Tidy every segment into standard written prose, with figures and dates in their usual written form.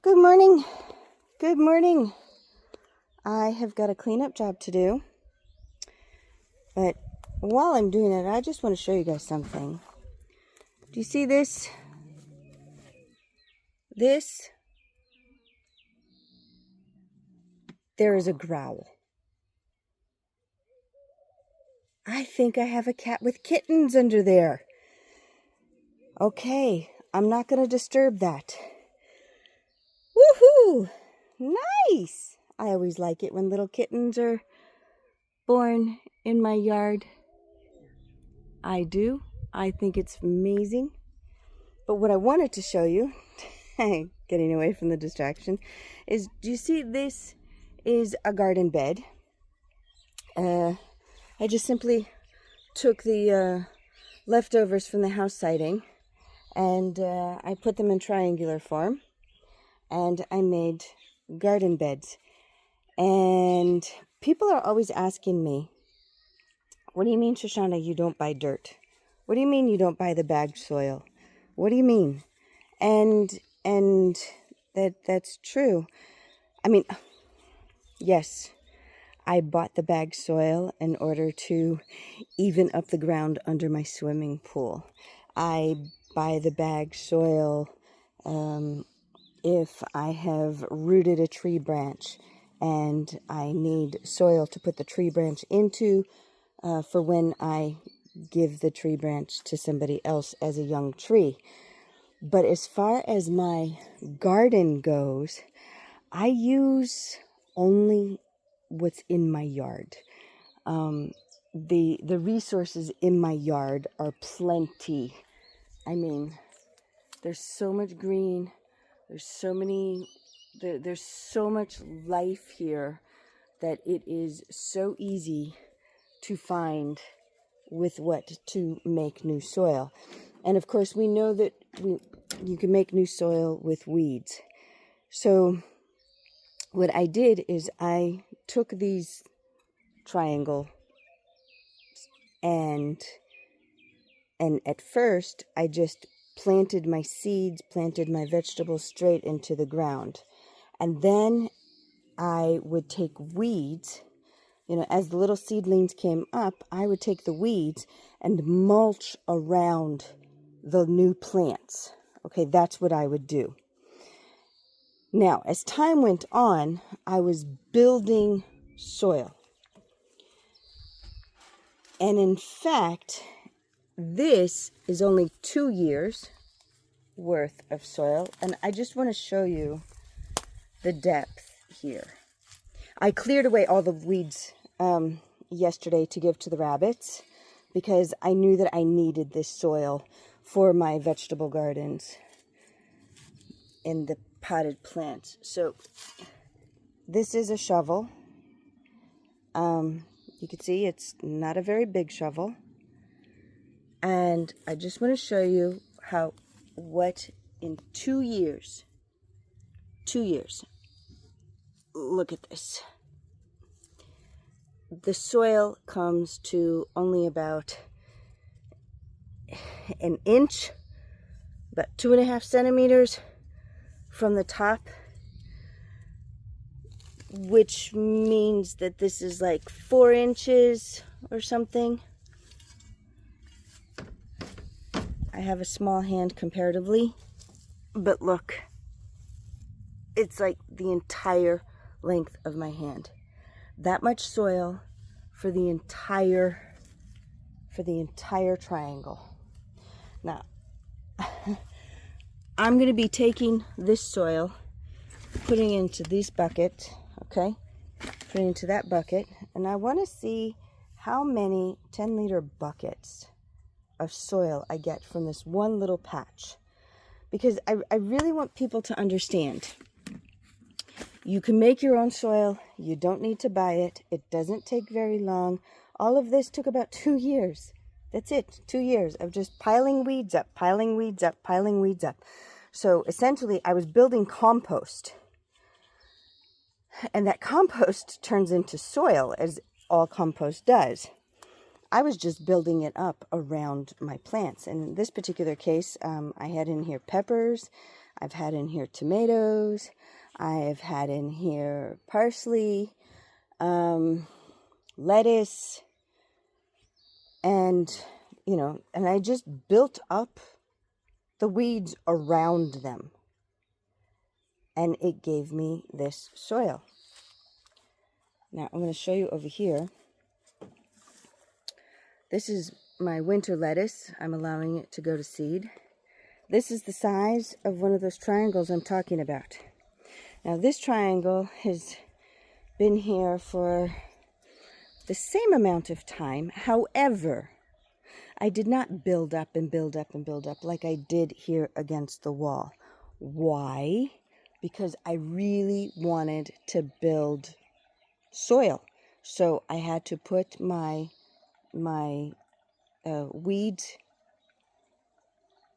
Good morning. Good morning. I have got a cleanup job to do. But while I'm doing it, I just want to show you guys something. Do you see this? There is a growl. I think I have a cat with kittens under there. Okay, I'm not going to disturb that. Woohoo! Nice! I always like it when little kittens are born in my yard. I do. I think it's amazing. But what I wanted to show you, getting away from the distraction, is, do you see this is a garden bed? I just simply took the leftovers from the house siding and I put them in triangular form and I made garden beds. And people are always asking me, what do you mean, Shoshana, you don't buy dirt? What do you mean you don't buy the bagged soil? What do you mean? And that's true. I mean, yes, I bought the bagged soil in order to even up the ground under my swimming pool. I buy the bagged soil if I have rooted a tree branch and I need soil to put the tree branch into for when I give the tree branch to somebody else as a young tree. But as far as my garden goes, I use only what's in my yard. The resources in my yard are plenty. I mean, there's so much green. There's so much life here that it is so easy to find with what to make new soil. And of course, we know that you can make new soil with weeds. So what I did is I took these triangles and at first I just planted my seeds, planted my vegetables straight into the ground. And then I would take weeds, as the little seedlings came up, I would take the weeds and mulch around the new plants. Okay, that's what I would do. Now, as time went on, I was building soil. And in fact, this is only 2 years worth of soil. And I just want to show you the depth here. I cleared away all the weeds yesterday to give to the rabbits because I knew that I needed this soil for my vegetable gardens and the potted plants. So this is a shovel. You can see it's not a very big shovel. And I just want to show you what in 2 years, look at this. The soil comes to only about an inch, about 2.5 centimeters from the top, which means that this is like 4 inches or something. I have a small hand comparatively, but look, it's like the entire length of my hand. That much soil for the entire triangle. Now, I'm going to be taking this soil, putting it into this bucket, okay? Putting it into that bucket, and I want to see how many 10-liter buckets of soil I get from this one little patch. Because I really want people to understand. You can make your own soil. You don't need to buy it. It doesn't take very long. All of this took about 2 years. That's it. 2 years of just piling weeds up, piling weeds up, piling weeds up. So essentially, I was building compost. And that compost turns into soil, as all compost does. I was just building it up around my plants. And in this particular case, I had in here peppers. I've had in here tomatoes. I've had in here parsley, lettuce, and, and I just built up the weeds around them. And it gave me this soil. Now, I'm going to show you over here. This is my winter lettuce. I'm allowing it to go to seed. This is the size of one of those triangles I'm talking about. Now, this triangle has been here for the same amount of time. However, I did not build up and build up and build up like I did here against the wall. Why? Because I really wanted to build soil. So I had to put my weeds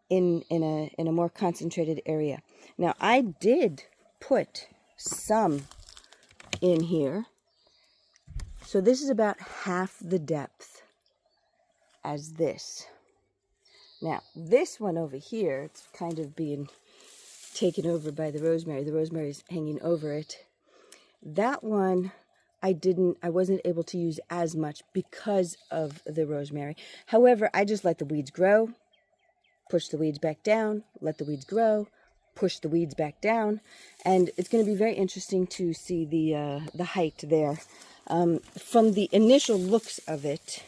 in a more concentrated area. Now, I did put some in here. So this is about half the depth as this. Now, this one over here, it's kind of being taken over by the rosemary. The rosemary is hanging over it. That one, I wasn't able to use as much because of the rosemary. However, I just let the weeds grow, push the weeds back down, let the weeds grow, push the weeds back down, and it's going to be very interesting to see the height there. From the initial looks of it,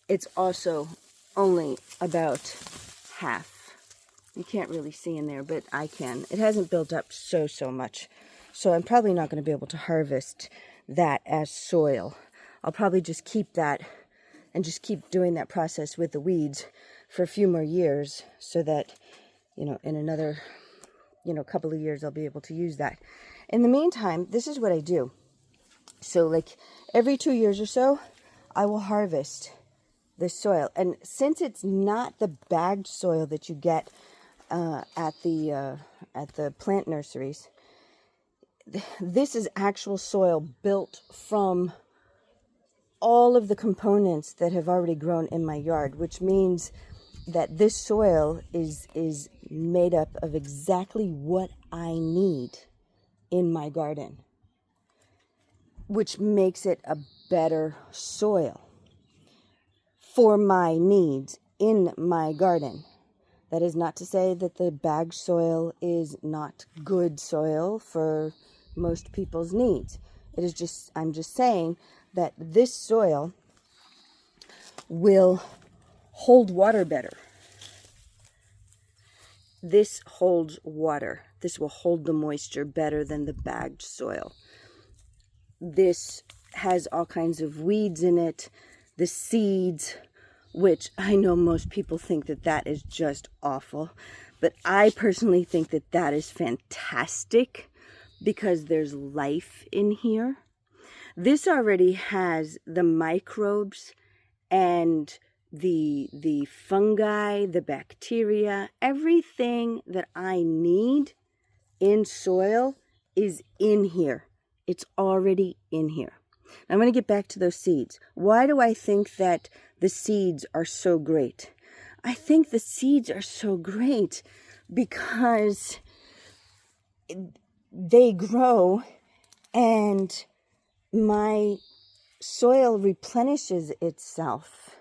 it's also only about half. You can't really see in there, but I can. It hasn't built up so much, so I'm probably not going to be able to harvest that as soil. I'll probably just keep that and just keep doing that process with the weeds for a few more years so that, in another, couple of years I'll be able to use that. In the meantime, this is what I do. So like every 2 years or so, I will harvest this soil. And since it's not the bagged soil that you get at the plant nurseries, this is actual soil built from all of the components that have already grown in my yard, which means that this soil is made up of exactly what I need in my garden, which makes it a better soil for my needs in my garden. That is not to say that the bagged soil is not good soil for most people's needs. It is just, I'm just saying that this soil will hold water better. This holds water. This will hold the moisture better than the bagged soil. This has all kinds of weeds in it. The seeds, which I know most people think that is just awful, but I personally think that is fantastic because there's life in here. This already has the microbes and the fungi, the bacteria, everything that I need in soil is in here. It's already in here. I'm going to get back to those seeds. Why do I think that the seeds are so great? I think the seeds are so great because they grow and my soil replenishes itself.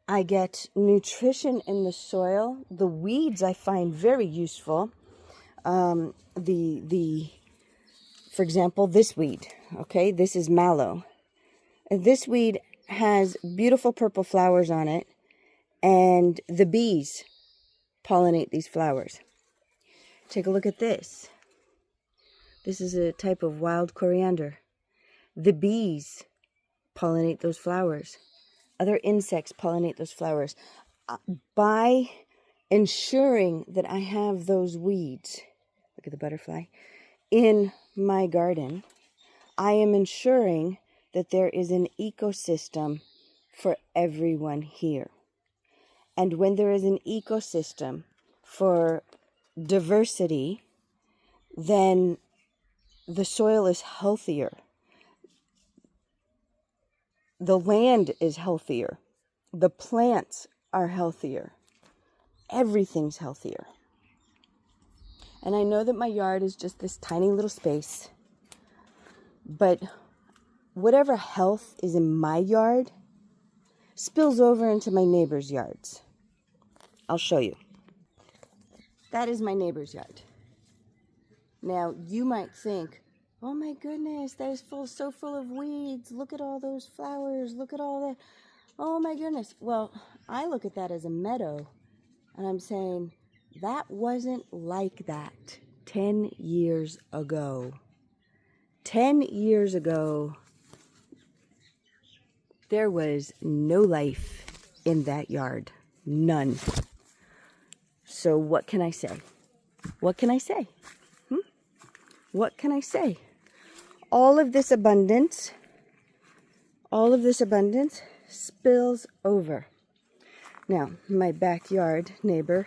I get nutrition in the soil. The weeds I find very useful. For example, this weed, okay, this is mallow. This weed has beautiful purple flowers on it, and the bees pollinate these flowers. Take a look at this. This is a type of wild coriander. The bees pollinate those flowers. Other insects pollinate those flowers. By ensuring that I have those weeds, look at the butterfly, in my garden, I am ensuring that there is an ecosystem for everyone here. And when there is an ecosystem for diversity, then the soil is healthier. The land is healthier. The plants are healthier. Everything's healthier. And I know that my yard is just this tiny little space, but whatever health is in my yard spills over into my neighbor's yards. I'll show you. That is my neighbor's yard. Now, you might think, oh my goodness, that is so full of weeds. Look at all those flowers. Look at all that. Oh my goodness. Well, I look at that as a meadow, and I'm saying, that wasn't like that 10 years ago. 10 years ago, there was no life in that yard. None. So what can I say? What can I say? What can I say? All of this abundance spills over. Now, my backyard neighbor,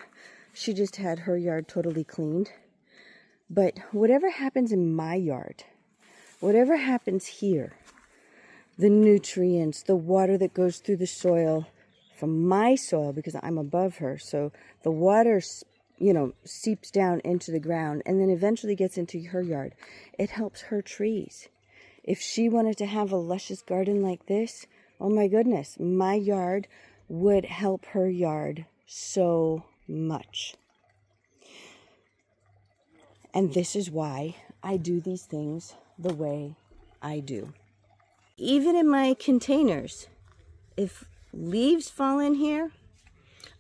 she just had her yard totally cleaned. But whatever happens in my yard, whatever happens here, the nutrients, the water that goes through the soil from my soil, because I'm above her, so the water, seeps down into the ground and then eventually gets into her yard. It helps her trees. If she wanted to have a luscious garden like this, oh my goodness, my yard would help her yard so much. And this is why I do these things the way I do. Even in my containers, if leaves fall in here,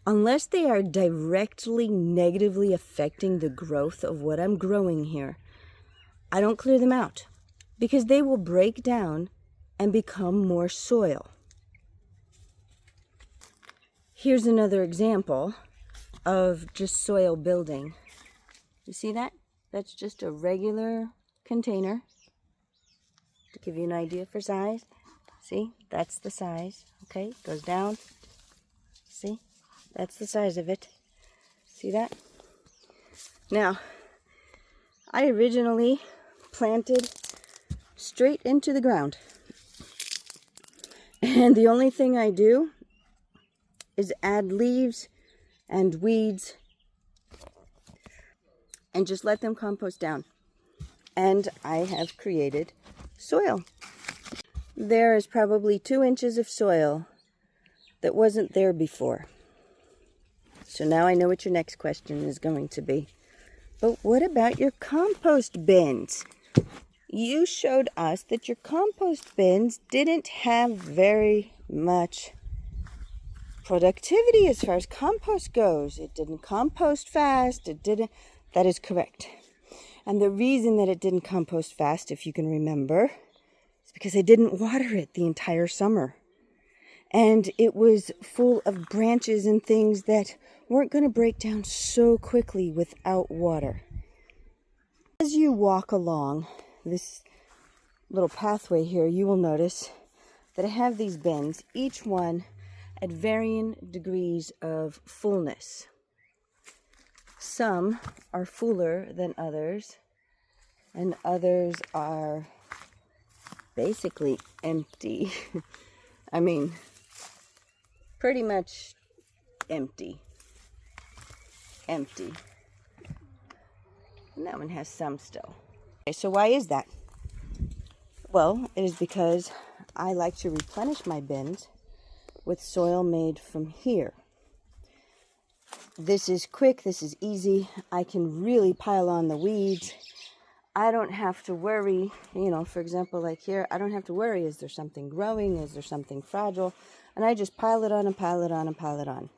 unless they are directly negatively affecting the growth of what I'm growing here, I don't clear them out because they will break down and become more soil. Here's another example of just soil building. You see that? That's just a regular container. To give you an idea for size. See? That's the size. Okay? Goes down. See? That's the size of it. See that? Now, I originally planted straight into the ground. And the only thing I do is add leaves and weeds and just let them compost down. And I have created soil. There is probably 2 inches of soil that wasn't there before. So now I know what your next question is going to be. But what about your compost bins? You showed us that your compost bins didn't have very much productivity as far as compost goes. It didn't compost fast. That is correct. And the reason that it didn't compost fast, if you can remember, is because I didn't water it the entire summer. And it was full of branches and things that weren't going to break down so quickly without water. As you walk along this little pathway here, you will notice that I have these bins, each one at varying degrees of fullness. Some are fuller than others, and others are basically empty. I mean, pretty much empty. Empty. And that one has some still. Okay, so why is that? Well, it is because I like to replenish my bins with soil made from here. This is quick, this is easy. I can really pile on the weeds. I don't have to worry, for example, like here, I don't have to worry, is there something growing? Is there something fragile? And I just pile it on and pile it on and pile it on.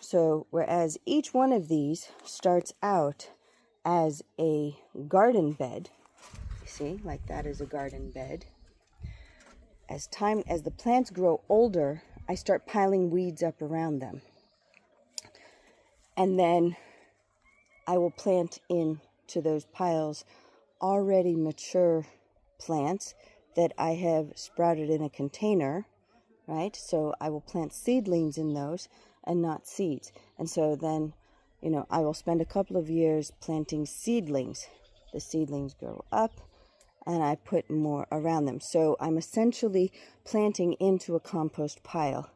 So, whereas each one of these starts out as a garden bed, you see, like that is a garden bed. As the plants grow older, I start piling weeds up around them. And then I will plant into those piles already mature plants that I have sprouted in a container, right? So I will plant seedlings in those and not seeds. And so then, I will spend a couple of years planting seedlings. The seedlings grow up and I put more around them. So I'm essentially planting into a compost pile.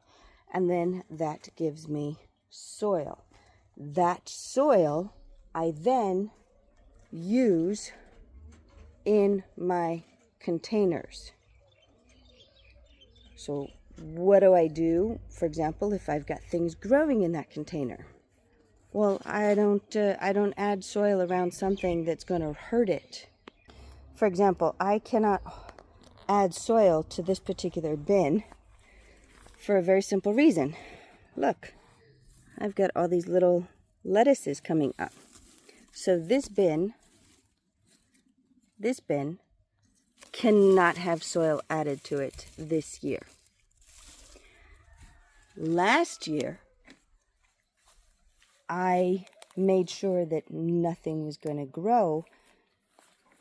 and then that gives me soil. That soil I then use in my containers. So what do I do, for example, if I've got things growing in that container? Well, I don't add soil around something that's going to hurt it. For example, I cannot add soil to this particular bin for a very simple reason. Look, I've got all these little lettuces coming up. So this bin cannot have soil added to it this year. Last year, I made sure that nothing was going to grow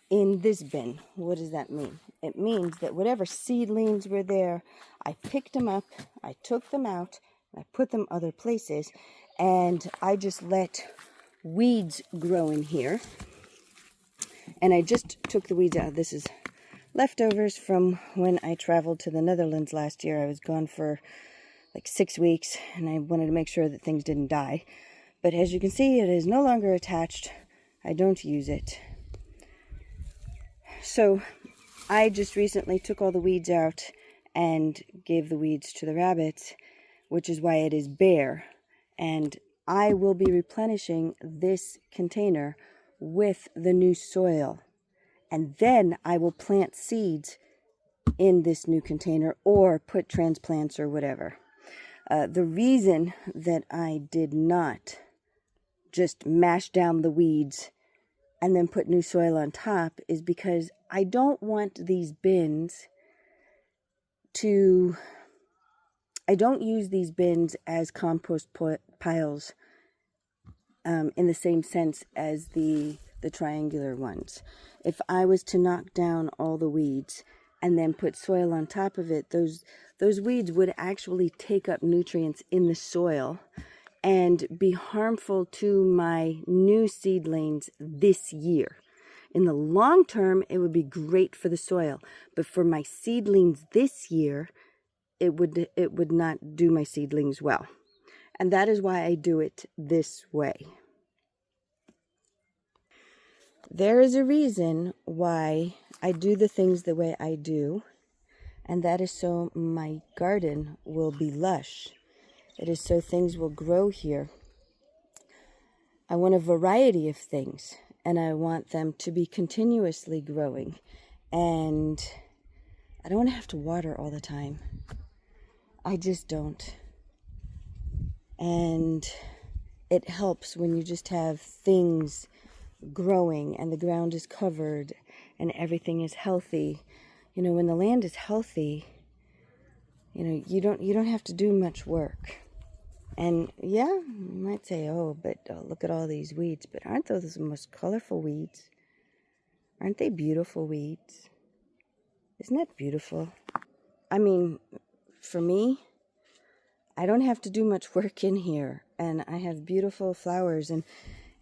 in this bin. What does that mean? It means that whatever seedlings were there, I picked them up, I took them out, I put them other places, and I just let weeds grow in here. And I just took the weeds out. This is leftovers from when I traveled to the Netherlands last year. I was gone for like 6 weeks, and I wanted to make sure that things didn't die. But as you can see, it is no longer attached. I don't use it. So I just recently took all the weeds out and gave the weeds to the rabbits, which is why it is bare. And I will be replenishing this container with the new soil. And then I will plant seeds in this new container or put transplants or whatever. The reason that I did not just mash down the weeds and then put new soil on top is because I don't want these bins to, I don't use these bins as compost piles in the same sense as the triangular ones. If I was to knock down all the weeds and then put soil on top of it, those weeds would actually take up nutrients in the soil and be harmful to my new seedlings this year. In the long term, it would be great for the soil, but for my seedlings this year, it would not do my seedlings well. And that is why I do it this way. There is a reason why I do the things the way I do, and that is so my garden will be lush. It is so things will grow here. I want a variety of things, and I want them to be continuously growing. And I don't want to have to water all the time. I just don't. And it helps when you just have things growing and the ground is covered and everything is healthy. You know, when the land is healthy, you know, you don't have to do much work. And yeah, you might say, oh, but look at all these weeds. But aren't those the most colorful weeds? Aren't they beautiful weeds? Isn't that beautiful? I mean, for me, I don't have to do much work in here. And I have beautiful flowers.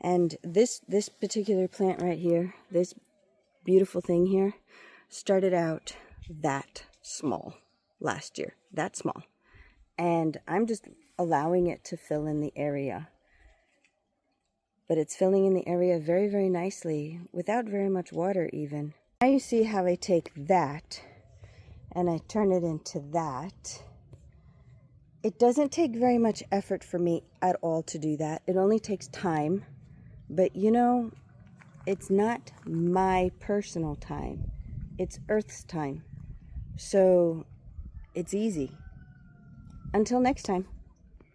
And this particular plant right here, this beautiful thing here, started out that small last year. That small. And I'm just allowing it to fill in the area. But it's filling in the area very, very nicely without very much water even. Now you see how I take that and I turn it into that. It doesn't take very much effort for me at all to do that. It only takes time. But you know, it's not my personal time. It's Earth's time. So it's easy. Until next time.